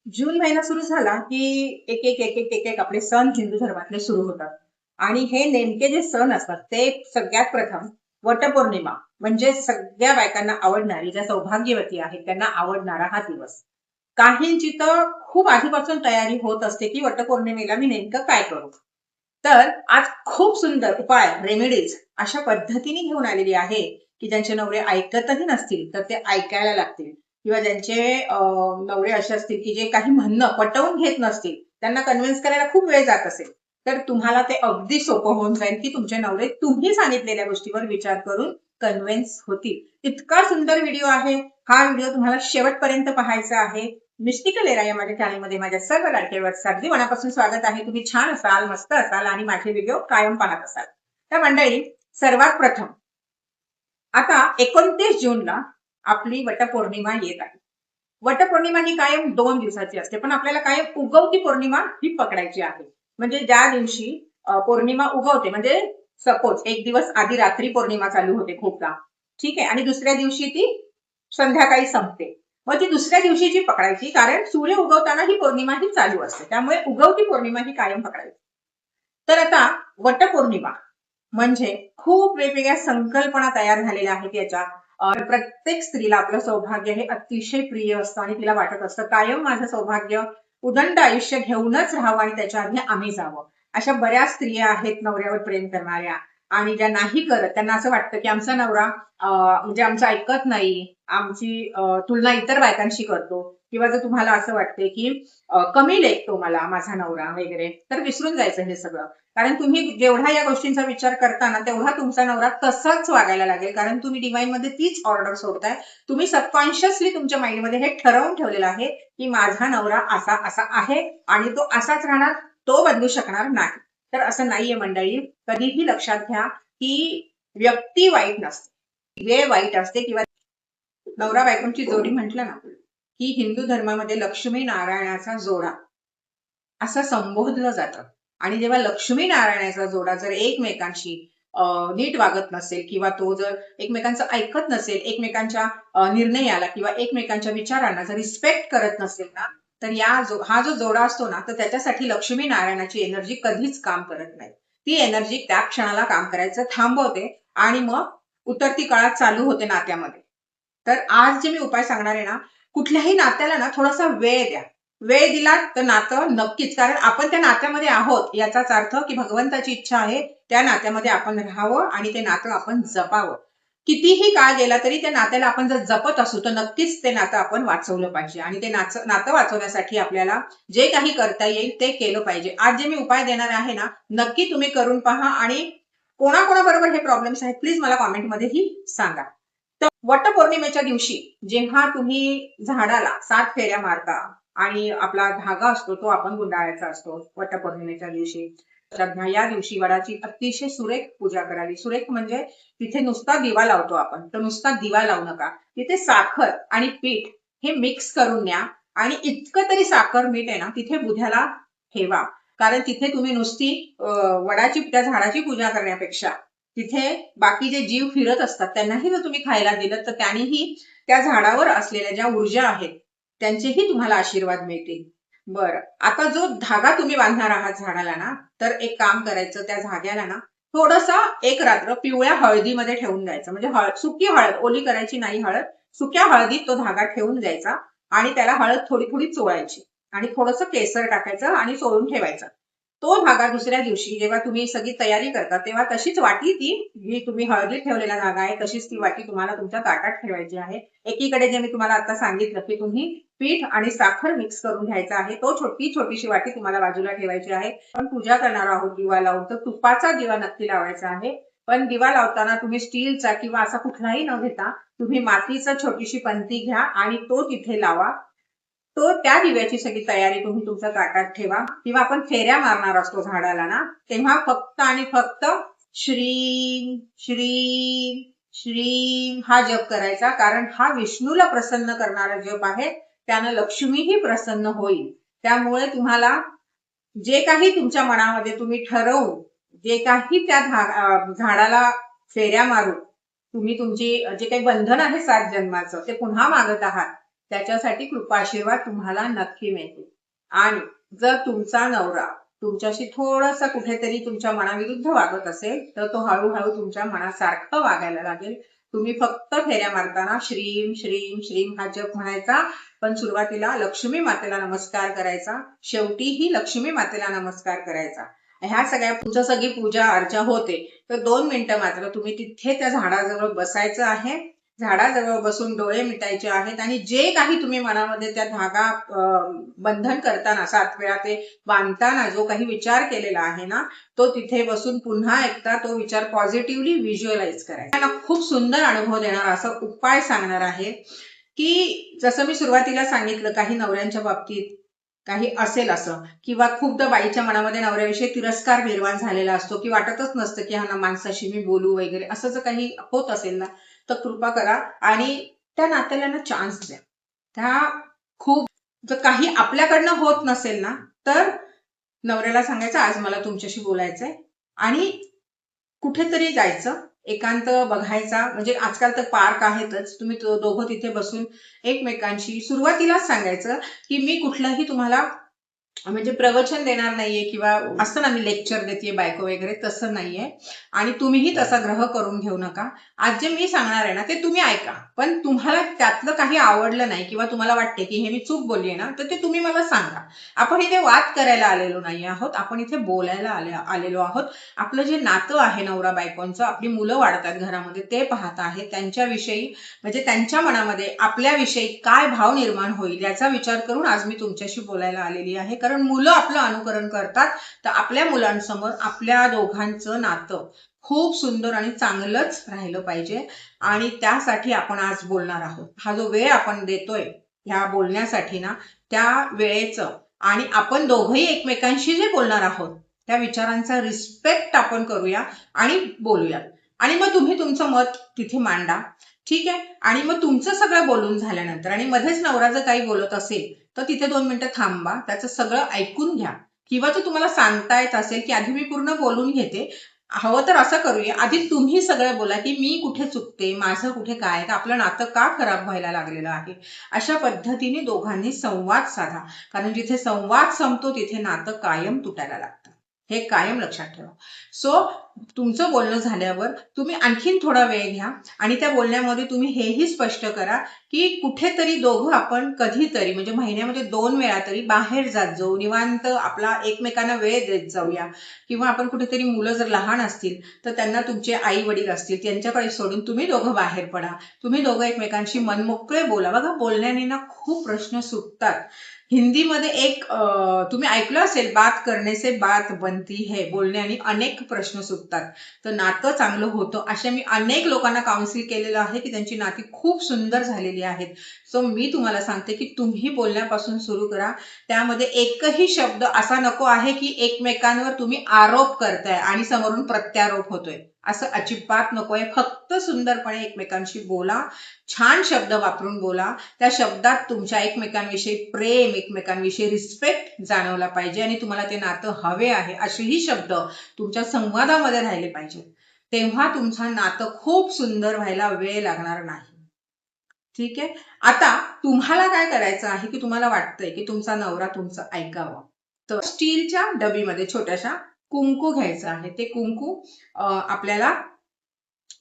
जून महिना सुरू झाला की एक एक एक एक एक एक आपले सण हिंदू धर्मातले सुरू होतात. आणि हे नेमके जे सण असतात ते सगळ्यात प्रथम वटपौर्णिमा, म्हणजे सगळ्या बायकांना आवडणारी, ज्या सौभाग्यवती आहेत त्यांना आवडणारा हा दिवस. काहींची तर खूप आधीपासून तयारी होत असते की वटपौर्णिमेला मी नेमकं काय करू. तर आज खूप सुंदर उपाय, रेमेडीज अशा पद्धतीने घेऊन आलेली आहे की ज्यांचे नवरे ऐकतही नसतील तर ते ऐकायला लागतील, किंवा ज्यांचे नवरे असे असतील की जे काही म्हणणं पटवून घेत नसतील, त्यांना कन्व्हिन्स करायला खूप वेळ जात असेल, तर तुम्हाला ते अगदी सोपं होऊन जाईल की तुमचे नवरे तुम्ही सांगितलेल्या गोष्टीवर विचार करून कन्व्हिन्स होतील. इतका सुंदर व्हिडिओ आहे. हा व्हिडिओ तुम्हाला शेवटपर्यंत पाहायचा आहे. मिस्टिकल एरा या माझ्या चॅनलमध्ये माझ्या सर्व लाडक्यावर अगदी मनापासून स्वागत आहे. तुम्ही छान असाल, मस्त असाल आणि माझे व्हिडिओ कायम पाहत असाल. तर मंडळी, सर्वात प्रथम आता 29 जूनला आपली वटपौर्णिमा येत आहे. वटपौर्णिमा ही कायम 2 दिवसाची असते, पण आपल्याला कायम उगवती पौर्णिमा ही पकडायची आहे. म्हणजे ज्या दिवशी पौर्णिमा उगवते, म्हणजे सपोज एक दिवस आधी रात्री पौर्णिमा चालू होते खूपदा, ठीक आहे, आणि दुसऱ्या दिवशी ती संध्याकाळी संपते. मग ती दुसऱ्या दिवशीची पकडायची, कारण सूर्य उगवताना ही पौर्णिमा ही चालू असते. त्यामुळे उगवती पौर्णिमा ही कायम पकडायची. तर आता वटपौर्णिमा म्हणजे खूप वेगवेगळ्या संकल्पना तयार झालेल्या आहेत याच्या. प्रत्येक स्त्रीला आपलं सौभाग्य हे अतिशय प्रिय असतं आणि तिला वाटत असतं कायम माझं सौभाग्य उदंड आयुष्य घेऊनच राहावं आणि त्याच्या आधी आम्ही जावं. अशा बऱ्याच स्त्रिया आहेत नवऱ्यावर प्रेम करणाऱ्या, आणि ज्या नाही करत त्यांना असं वाटतं की आमचा नवरा म्हणजे आमचं ऐकत नाही, आमची तुलना इतर बायकांशी करतो, किंवा जर तुम्हाला असं वाटते की कमी लेखतो मला माझा नवरा वगैरे, तर विसरून जायचं हे सगळं. कारण तुम्ही जेवढा या गोष्टींचा विचार करता ना, तेवढा तुमचा नवरा तसाच वागायला लागेल, कारण तुम्ही डिवाइन मध्ये तीच ऑर्डर सोडताय. तुम्ही सबकॉन्शियसली तुमच्या माइंडमध्ये हे ठरवून ठेवलेलं आहे की माझा नवरा असा असा आहे आणि तो असाच राहणार, तो बदलू शकणार नाही. तर असं नाहीये मंडळी. कधीही लक्षात घ्या की व्यक्ती वाईट नसते, वेळ वाईट असते. किंवा नवरा बायकोची जोडी म्हटलं ना, की हिंदू धर्मामध्ये लक्ष्मी नारायणाचा जोडा असं संबोधलं जातं. आणि जेव्हा लक्ष्मी नारायणाचा जोडा जर एकमेकांशी नीट वागत नसेल, किंवा तो जर एकमेकांचं ऐकत नसेल, एकमेकांच्या निर्णयाला किंवा एकमेकांच्या विचारांना जर रिस्पेक्ट करत नसेल ना, तर हा जो जोडा असतो ना, तर त्याच्यासाठी लक्ष्मी नारायणाची एनर्जी कधीच काम करत नाही. ती एनर्जी त्या क्षणाला काम करायचं थांबवते आणि मग उतरती काळात चालू होते नात्यामध्ये. तर आज जे मी उपाय सांगणार आहे ना, कुठल्याही नात्याला ना थोडासा वेळ द्या. वेळ दिला तर नातं नक्कीच, कारण आपण त्या नात्यामध्ये आहोत याचाच अर्थ की भगवंताची इच्छा आहे त्या नात्यामध्ये आपण राहावं आणि ते नातं आपण जपावं. कितीही काळ गेला तरी त्या नात्याला आपण जर जपत असू तर नक्कीच ते नातं आपण वाचवलं पाहिजे, आणि ते नातं वाचवण्यासाठी आपल्याला जे काही करता येईल ते केलं पाहिजे. आज जे मी उपाय देणार आहे ना, नक्की तुम्ही करून पहा, आणि कोणाकोणाबरोबर हे प्रॉब्लेम्स आहेत प्लीज मला कॉमेंटमध्येही सांगा. तर वटपौर्णिमेच्या दिवशी जेव्हा तुम्ही झाडाला 7 फेऱ्या मारता आणि आपला धागा असतो तो आपण गुंडाळायचा असतो वटपौर्णिमेच्या दिवशी. तर या दिवशी वडाची अतिशय सुरेख पूजा करावी. सुरेख म्हणजे तिथे नुसता दिवा लावतो आपण, तर नुसता दिवा लावू नका. तिथे साखर आणि पीठ हे मिक्स करून न्या, आणि इतकं तरी साखर मीठ आहे ना तिथे बुध्याला ठेवा. कारण तिथे तुम्ही नुसती वडाची त्या झाडाची पूजा करण्यापेक्षा तिथे बाकी जे जीव फिरत असतात त्यांनाही जर तुम्ही खायला दिलं तर त्यांनीही त्या झाडावर असलेल्या ज्या ऊर्जा आहेत त्यांचेही तुम्हाला आशीर्वाद मिळतील. बरं, आता जो धागा तुम्ही बांधणार आहात झाडाला ना, तर एक काम करायचं, त्या धाग्याला ना थोडसा एक रात्र पिवळ्या हळदीमध्ये ठेवून द्यायचं. म्हणजे सुकी हळद, ओली करायची नाही हळद, सुक्या हळदीत तो धागा ठेवून द्यायचा आणि त्याला हळद थोडी थोडी चोळायची आणि थोडंसं केसर टाकायचं आणि चोळून ठेवायचं. तो धागा दुसऱ्या दिवशी जेव्हा तुम्ही सगळी तयारी करता तेव्हा तशीच वाटी, ती जी तुम्ही हळदीत ठेवलेला धागा आहे तशीच ती वाटी तुम्हाला तुमच्या ताटात ठेवायची आहे. एकीकडे जे मी तुम्हाला आता सांगितलं की तुम्ही पीठ आणि साखर मिक्स करून घ्यायचा आहे, तो छोटीशी वाटी तुम्हाला बाजूला ठेवायची आहे. पण पूजा करणार आहोत दिवा लावून, तर तुपाचा दिवा नक्की लावायचा आहे. पण दिवा लावताना तुम्ही स्टीलचा किंवा असा कुठलाही न घेता तुम्ही मातीचा छोटीशी पंती घ्या आणि तो तिथे लावा. तो त्या दिव्याची सगळी तयारी तुम्ही तुमच्या ताटात ठेवा. किंवा आपण फेऱ्या मारणार असतो झाडाला ना, तेव्हा फक्त आणि फक्त श्रीम श्रीम श्रीम हा जप करायचा, कारण हा विष्णूला प्रसन्न करणारा जप आहे. त्यानं लक्ष्मीही प्रसन्न होईल. त्यामुळे तुम्हाला जे काही तुमच्या मनामध्ये तुम्ही ठरवून जे काही त्या झाडाला फेऱ्या मारून तुम्ही तुमची जे काही बंधन आहे 7 जन्माचं ते पुन्हा मागत आहात, त्याच्यासाठी कृपा आशीर्वाद तुम्हाला नक्की मिळतील. आणि जर तुमचा नवरा तुमच्याशी थोडासा कुठेतरी तुमच्या मनाविरुद्ध वागत असेल तर तो हळूहळू तुमच्या मनासारखं वागायला लागेल. तुम्ही फक्त फेऱ्या मारताना श्रीम श्रीम श्रीम हा जप म्हणायचा, पण सुरुवातीला लक्ष्मी मातेला नमस्कार करायचा, शेवटीही लक्ष्मी मातेला नमस्कार करायचा. ह्या सगळ्या तुमचं सगळी पूजा अर्चा होते तर 2 मिनिटं मात्र तुम्ही तिथे त्या झाडाजवळ बसायचं आहे. झाडाजवळ बसून डोळे मिटायचे आहेत आणि जे काही तुम्ही मनामध्ये त्या धागा बंधन करताना 7 वेळा ते बांधताना जो काही विचार केलेला आहे ना, तो तिथे बसून पुन्हा एकदा तो विचार पॉझिटिव्हली व्हिज्युअलाइज करायचा. मला खूप सुंदर अनुभव देणारा असा उपाय सांगणार आहे की जसं मी सुरुवातीला सांगितलं, काही नवऱ्यांच्या बाबतीत काही असेल असं, किंवा खूपदा बाईच्या मनामध्ये नवऱ्याविषयी तिरस्कार निर्माण झालेला असतो की वाटतच नसतं की हा माणसाशी मी बोलू वगैरे, असं जर काही होत असेल ना तर कृपा करा आणि त्या नात्याला ना चान्स द्या. त्या खूप जर काही आपल्याकडनं होत नसेल ना तर नवऱ्याला सांगायचं आज मला तुमच्याशी बोलायचंय आणि कुठेतरी जायचं, एकांत बघायचा. म्हणजे आजकाल तर पार्क आहेतच, तुम्ही दोघं तिथे बसून एकमेकांशी सुरुवातीलाच सांगायचं की मी कुठलंही तुम्हाला म्हणजे प्रवचन देणार नाहीये किंवा असं ना मी लेक्चर देते बायको वगैरे, तसं नाहीये. आणि तुम्हीही तसा ग्रह करून घेऊ नका. आज जे मी सांगणार आहे ना ते तुम्ही ऐका, पण तुम्हाला त्यातलं काही आवडलं नाही किंवा तुम्हाला वाटते की हे मी चूक बोलली ना तर ते तुम्ही मला सांगा. आपण इथे वाद करायला आलेलो नाही आहोत, आपण इथे बोलायला आलेलो आहोत. आपलं जे नातं आहे नवरा बायकोंचं, आपली मुलं वाढतात घरामध्ये ते पाहत आहे, त्यांच्याविषयी म्हणजे त्यांच्या मनामध्ये आपल्याविषयी काय भाव निर्माण होईल याचा विचार करून आज मी तुमच्याशी बोलायला आलेली आहे. कारण मुलं आपलं अनुकरण करतात, तर आपल्या मुलांसमोर आपल्या दोघांचं नातं खूप सुंदर आणि चांगलंच राहिलं पाहिजे. आणि त्यासाठी आपण आज बोलणार आहोत. हा जो वेळ आपण देतोय ह्या बोलण्यासाठी ना, त्या वेळेचं आणि आपण दोघंही एकमेकांशी जे बोलणार आहोत त्या विचारांचा रिस्पेक्ट आपण करूया आणि बोलूया. आणि मग तुम्ही तुमचं मत तिथे मांडा, ठीक आहे. आणि मग तुमचं सगळं बोलून झाल्यानंतर आणि मध्येच नवरा जर काही बोलत असेल तर तिथे 2 मिनिटं थांबा, त्याचं सगळं ऐकून घ्या. किंवा तो तुम्हाला सांगता येत असेल की आधी मी पूर्ण बोलून घेते, हवं तर असं करूया, आधी तुम्ही सगळं बोला की मी कुठे चुकते, माझं कुठे काय, तर आपलं नातं का खराब व्हायला लागलेलं आहे. अशा पद्धतीने दोघांनी संवाद साधा, कारण जिथे संवाद संपतो तिथे नातं कायम तुटायला लागतं, हे कायम लक्षात ठेवा. सो तुमचं बोलणं झाल्यावर तुम्ही आणखीन थोडा वेळ घ्या आणि त्या बोलण्यामध्ये तुम्ही हेही स्पष्ट करा की कुठेतरी दोघं आपण कधीतरी म्हणजे महिन्यामध्ये 2 वेळा तरी बाहेर जात जाऊ, निवांत आपला एकमेकांना वेळ देत जाऊया. किंवा आपण कुठेतरी, मुलं जर लहान असतील तर त्यांना तुमचे आई वडील असतील त्यांच्याकडे सोडून तुम्ही दोघं बाहेर पडा, तुम्ही दोघं एकमेकांशी मनमोकळे बोला. बघा बोलण्याने ना खूप प्रश्न सुटतात. हिंदीमध्ये एक तुम्ही ऐकलं असेल, बात करने से बात बनती है, बोलण्याने अनेक प्रश्न सुटतात, तर नातं चांगलं होतं. अशा मी अनेक लोकांना काउन्सिल केलेलं आहे की त्यांची नाती खूप सुंदर झालेली आहेत. सो मी तुम्हाला सांगते की तुम्ही बोलण्यापासून सुरू करा. त्यामध्ये एकही शब्द असा नको आहे की एकमेकांवर तुम्ही आरोप करताय आणि समोरून प्रत्यारोप होतोय, असं अजिबात नकोय. फक्त सुंदरपणे एकमेकांशी बोला, छान शब्द वापरून बोला. त्या शब्दात तुमच्या एकमेकांविषयी प्रेम, एकमेकांविषयी रिस्पेक्ट जाणवला पाहिजे आणि तुम्हाला ते नातं हवे आहे असेही शब्द तुमच्या संवादामध्ये राहिले पाहिजे. तेव्हा तुमचं नातं खूप सुंदर व्हायला वेळ लागणार नाही. ठीक आहे. आता तुम्हाला काय करायचं आहे की तुम्हाला वाटतंय की तुमचा नवरा तुमचं ऐकावं, तर स्टीलच्या डबीमध्ये छोट्याशा कुंकू घ्यायचं आहे. ते कुंकू आपल्याला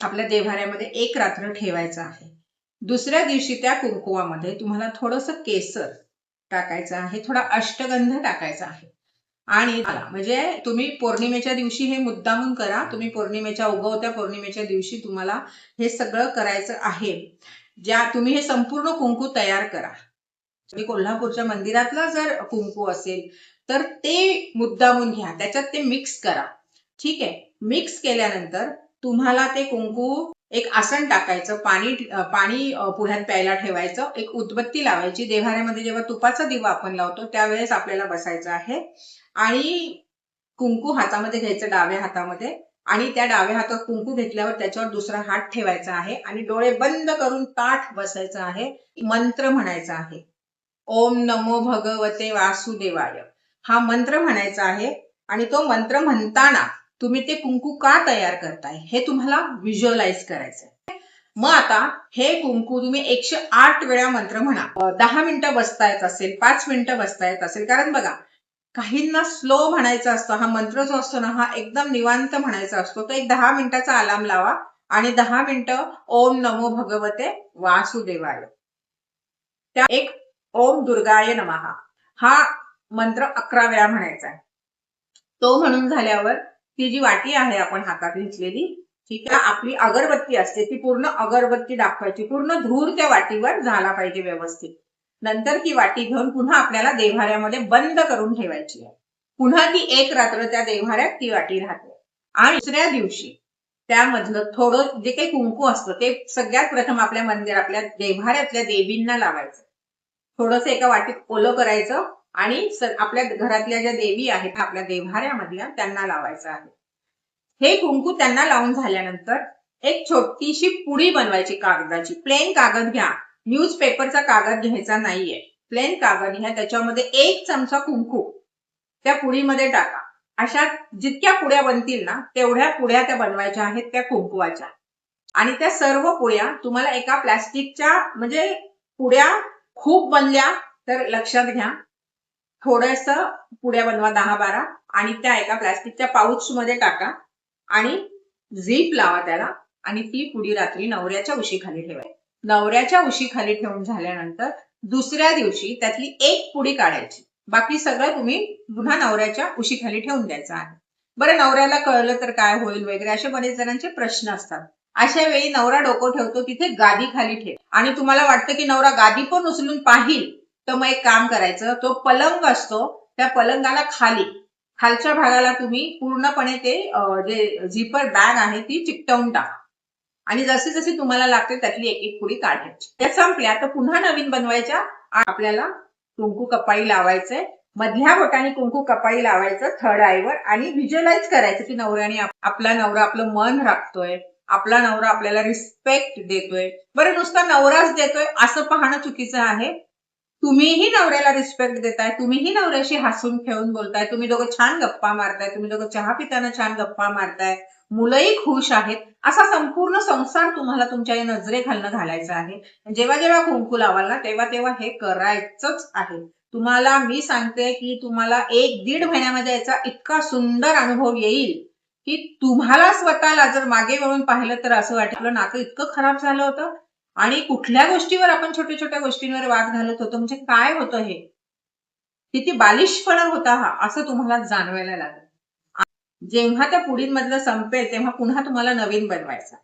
आपल्या देव्हाऱ्यामध्ये 1 रात्र ठेवायचं आहे. दुसऱ्या दिवशी त्या कुंकुवामध्ये तुम्हाला थोडंसं केसर टाकायचं आहे, थोडा अष्टगंध टाकायचा आहे. आणि म्हणजे तुम्ही पौर्णिमेच्या दिवशी हे मुद्दामून करा. तुम्ही पौर्णिमेच्या उगवत्या पौर्णिमेच्या दिवशी तुम्हाला हे सगळं करायचं आहे. तुम्ही हे संपूर्ण कुंकू तयार करा. कोल्हापूरच्या मंदिरातलं जर कुंकू असेल तर ते मुद्दामून घ्या, त्याच्यात ते मिक्स करा. ठीक आहे. मिक्स केल्यानंतर तुम्हाला ते कुंकू एक आसन टाकायचं, पाणी पुढ्यात प्यायला ठेवायचं, एक उदबत्ती लावायची. देव्हाऱ्यामध्ये जेव्हा तुपाचा दिवा आपण लावतो त्यावेळेस आपल्याला बसायचं आहे आणि कुंकू हातामध्ये घ्यायचं, डाव्या हातामध्ये. आणि त्या डाव्या हातात कुंकू घेतल्यावर त्याच्यावर दुसरा हात ठेवायचा आहे आणि डोळे बंद करून ताठ बसायचं आहे. मंत्र म्हणायचा आहे, ओम नमो भगवते वासुदेवाय, हा मंत्र म्हणायचा आहे. आणि तो मंत्र म्हणताना तुम्ही ते कुंकू का तयार करताय हे तुम्हाला व्हिज्युअलाइज करायचं. मग आता हे कुंकू तुम्ही 108 वेळा मंत्र म्हणा. 10 मिनिटं बसता येत असेल, 5 मिनिटं बसता येत असेल, कारण बघा काहींना स्लो म्हणायचा असतो. हा मंत्र जो असतो ना, हा एकदम निवांत म्हणायचा असतो. तो एक 10 मिनिटाचा अलार्म लावा आणि 10 मिनिटं ओम नमो भगवते वासुदेवाय, त्या एक ओम दुर्गाय नमः हा मंत्र 11 वेळा म्हणायचा आहे. तो म्हणून झाल्यावर ती जी वाटी आहे आपण हातात घेतलेली, ठीक आहे, आपली अगरबत्ती असते, ती पूर्ण अगरबत्ती दाखवायची, पूर्ण धूर त्या वाटीवर झाला पाहिजे व्यवस्थित. नंतर ती वाटी घेऊन पुन्हा आपल्याला देव्हाऱ्यामध्ये बंद करून ठेवायची आहे. पुन्हा ती एक रात्र त्या देव्हाऱ्यात ती वाटी राहते. आणि दुसऱ्या दिवशी त्यामधलं थोडं जे काही कुंकू असतं ते सगळ्यात प्रथम आपल्या मंदिर, आपल्या देव्हाऱ्यातल्या देवींना लावायचं. थोडंसं एका वाटीत ओलं करायचं आणि आपल्या घरातल्या ज्या देवी आहेत आपल्या देव्हाऱ्यामधल्या त्यांना लावायचं आहे. हे कुंकू त्यांना लावून झाल्यानंतर एक छोटीशी पुडी बनवायची कागदाची. प्लेन कागद घ्या, न्यूजपेपरचा कागद घ्यायचा नाहीये. प्लेन कागद घ्या, त्याच्यामध्ये 1 चमचा कुंकू त्या पुडीमध्ये टाका. अशा जितक्या पुड्या बनतील ना तेवढ्या पुड्या त्या बनवायच्या आहेत त्या कुंकुवाच्या. आणि त्या सर्व पुड्या तुम्हाला एका प्लास्टिकच्या, म्हणजे पुड्या खूप बनल्या तर लक्षात घ्या, थोडस पुड्या बनवा 10-12 आणि त्या एका प्लास्टिकच्या पाऊच मध्ये टाका आणि झीप लावा त्याला आणि ती पुडी रात्री नवऱ्याच्या उशीखाली ठेवायची. नवऱ्याच्या उशीखाली ठेवून झाल्यानंतर दुसऱ्या दिवशी त्यातली एक पुडी काढायची. बाकी सगळं तुम्ही पुन्हा नवऱ्याच्या उशीखाली ठेवून द्यायचं आहे. बरं, नवऱ्याला कळलं तर काय होईल वगैरे असे बरेच जणांचे प्रश्न असतात. अशा वेळी नवरा डोकं ठेवतो तिथे गादी खाली ठेव आणि तुम्हाला वाटतं की नवरा गादी पण उचलून पाहिल, तर मग एक काम करायचं, तो पलंग असतो त्या पलंगाला खालच्या भागाला तुम्ही पूर्णपणे ते जे झिपर बॅग आहे ती चिकटवून टाका आणि जशी जशी तुम्हाला लागते त्यातली एक एक पुडी काढायची. त्या संपल्या तर पुन्हा नवीन बनवायच्या. आपल्याला कुंकू कपाळी लावायचंय, मधल्या बोटाने कुंकू कपाळी लावायचं थर्ड आयवर आणि व्हिज्युअलाइज करायचं की नवऱ्याने आपला नवरा आपलं मन राखतोय, आपला नवरा आपल्याला रिस्पेक्ट देतोय. बरं, नुसता नवराच देतोय असं पाहणं चुकीचं आहे. तुम्हीही नवऱ्याला रिस्पेक्ट देताय, तुम्हीही नवऱ्याशी हसून खेळून बोलताय, तुम्ही दोघं छान गप्पा मारताय, तुम्ही दोघं चहा पिताना छान गप्पा मारताय, मुलंही खुश आहेत, असा संपूर्ण संसार तुम्हाला तुमच्या नजरेखालनं घालायचा आहे. जेव्हा जेव्हा कुंकू लावाल ना तेव्हा तेव्हा हे करायचंच आहे. तुम्हाला मी सांगते की तुम्हाला 1-1.5 महिन्यामध्ये याचा इतका सुंदर अनुभव येईल की तुम्हाला स्वतःला जर मागे वळून पाहिलं तर असं वाटेल आपलं नातं इतकं खराब झालं होतं आणि कुठल्या गोष्टीवर आपण छोट्या छोट्या गोष्टींवर वाद घालत होतो, म्हणजे काय होतं हे, किती बालिशपणा होता हा, असं तुम्हाला जाणवायला लागेल. जेव्हा त्या पुडींमधलं संपेल तेव्हा पुन्हा तुम्हाला नवीन बनवायचं.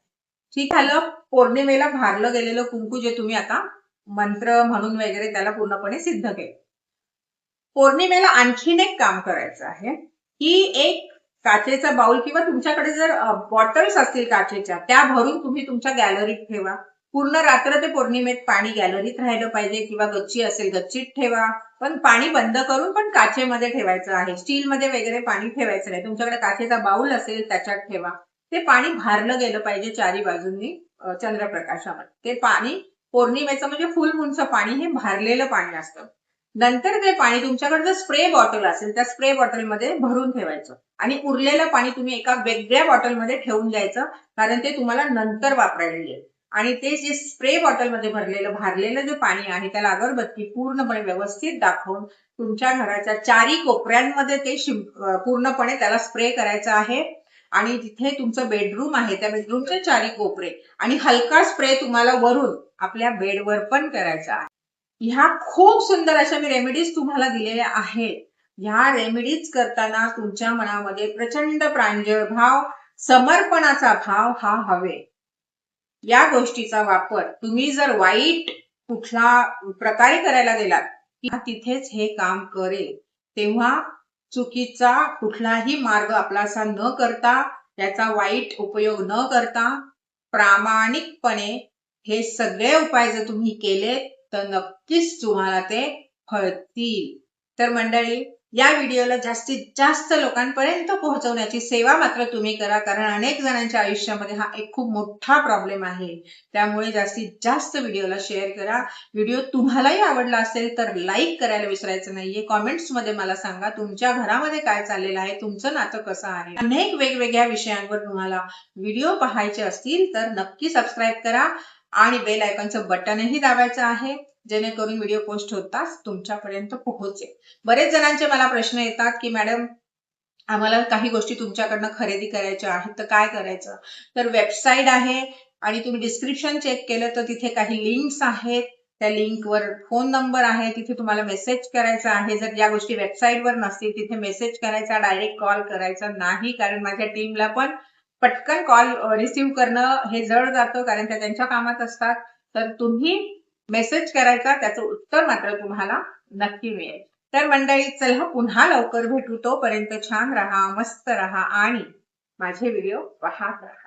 ठीक झालं. पौर्णिमेला भारलं गेलेलं कुंकू जे तुम्ही आता मंत्र म्हणून वगैरे त्याला पूर्णपणे सिद्ध केलं. पौर्णिमेला आणखीन एक काम करायचं आहे की एक काचेचा बाउल किंवा तुमच्याकडे जर बॉटल्स असतील काचेच्या त्या भरून तुम्ही तुमच्या गॅलरीत ठेवा. पूर्ण रात्र ते पौर्णिमेत पाणी गॅलरीत राहिलं पाहिजे किंवा गच्ची असेल गच्चीत ठेवा, पण पाणी बंद करून पण काचेमध्ये ठेवायचं आहे. स्टीलमध्ये वगैरे पाणी ठेवायचं नाही. तुमच्याकडे काचेचा बाउल असेल त्याच्यात ठेवा. ते पाणी भारलं गेलं पाहिजे चारी बाजूंनी चंद्रप्रकाशामध्ये. ते पाणी पौर्णिमेचं म्हणजे फुल मूनचं पाणी हे भारलेलं पाणी असतं. नंतर ते पाणी तुमच्याकडे जर स्प्रे बॉटल असेल त्या स्प्रे बॉटलमध्ये भरून ठेवायचं आणि उरलेलं पाणी तुम्ही एका वेगळ्या बॉटलमध्ये ठेवून द्यायचं, कारण ते तुम्हाला नंतर वापरायला येईल. आणि ते जे स्प्रे बॉटलमध्ये भारलेलं जे पाणी आहे त्याला अगरबत्ती पूर्णपणे व्यवस्थित दाखवून तुमच्या घराच्या चारी कोपऱ्यांमध्ये ते पूर्णपणे त्याला स्प्रे करायचं आहे. आणि जिथे तुमचं बेडरूम आहे त्या बेडरूमचे चारी कोपरे आणि हलका स्प्रे तुम्हाला वरून आपल्या बेडवर पण करायचा आहे. ह्या खूप सुंदर अशा मी रेमेडीज तुम्हाला दिलेल्या आहेत. ह्या रेमेडीज करताना तुमच्या मनामध्ये प्रचंड प्रांजळ भाव, समर्पणाचा भाव हा हवे. या गोष्टीचा वापर तुम्ही जर वाईट कुठला प्रकारे करायला गेलात की तिथेच हे काम करेल, तेव्हा चुकीचा कुठलाही मार्ग आपलासा न करता, त्याचा वाईट उपयोग न करता प्रामाणिकपणे हे सगळे उपाय जर तुम्ही केले तर नक्कीच तुम्हाला ते फळतील. तर मंडळी, या व्हिडिओला जास्तीत जास्त लोकांपर्यंत पोहोचवण्याची सेवा मात्र तुम्ही करा, कारण अनेक जणांच्या आयुष्यामध्ये हा एक खूप मोठा प्रॉब्लेम आहे. त्यामुळे जास्तीत जास्त व्हिडिओला शेअर करा. व्हिडिओ तुम्हालाही आवडला असेल तर लाईक करायला विसरायचं नाहीये. कॉमेंट्स मध्ये मला सांगा तुमच्या घरामध्ये काय चाललेलं आहे, तुमचं नातं कसं आहे. अनेक वेगवेगळ्या विषयांवर तुम्हाला व्हिडिओ पाहायचे असतील तर नक्की सबस्क्राईब करा आणि बेल आयकॉनचं बटनही दाबायचं आहे, जेणेकरून व्हिडिओ पोस्ट होताच तुमच्यापर्यंत पोहोचेल. बरेच जणांचे मला प्रश्न येतात की मॅडम, आम्हाला काही गोष्टी तुमच्याकडनं खरेदी करायच्या आहेत तर काय करायचं. तर वेबसाईट आहे आणि तुम्ही डिस्क्रिप्शन चेक केलं तर तिथे काही लिंक्स आहेत. त्या लिंकवर फोन नंबर आहे, तिथे तुम्हाला मेसेज करायचा आहे. जर या गोष्टी वेबसाईटवर नसतील तिथे मेसेज करायचा, डायरेक्ट कॉल करायचा नाही, कारण माझ्या टीमला पण पटकन कॉल रिसीव्ह करणं हे जड जातं, कारण त्या त्यांच्या कामात असतात. तर तुम्ही मेसेज करायचा, त्याचं उत्तर मात्र तुम्हाला नक्की मिळेल. तर मंडळी, चला पुन्हा लवकर भेटू. तोपर्यंत छान राहा, मस्त राहा आणि माझे व्हिडिओ पाहत राहा.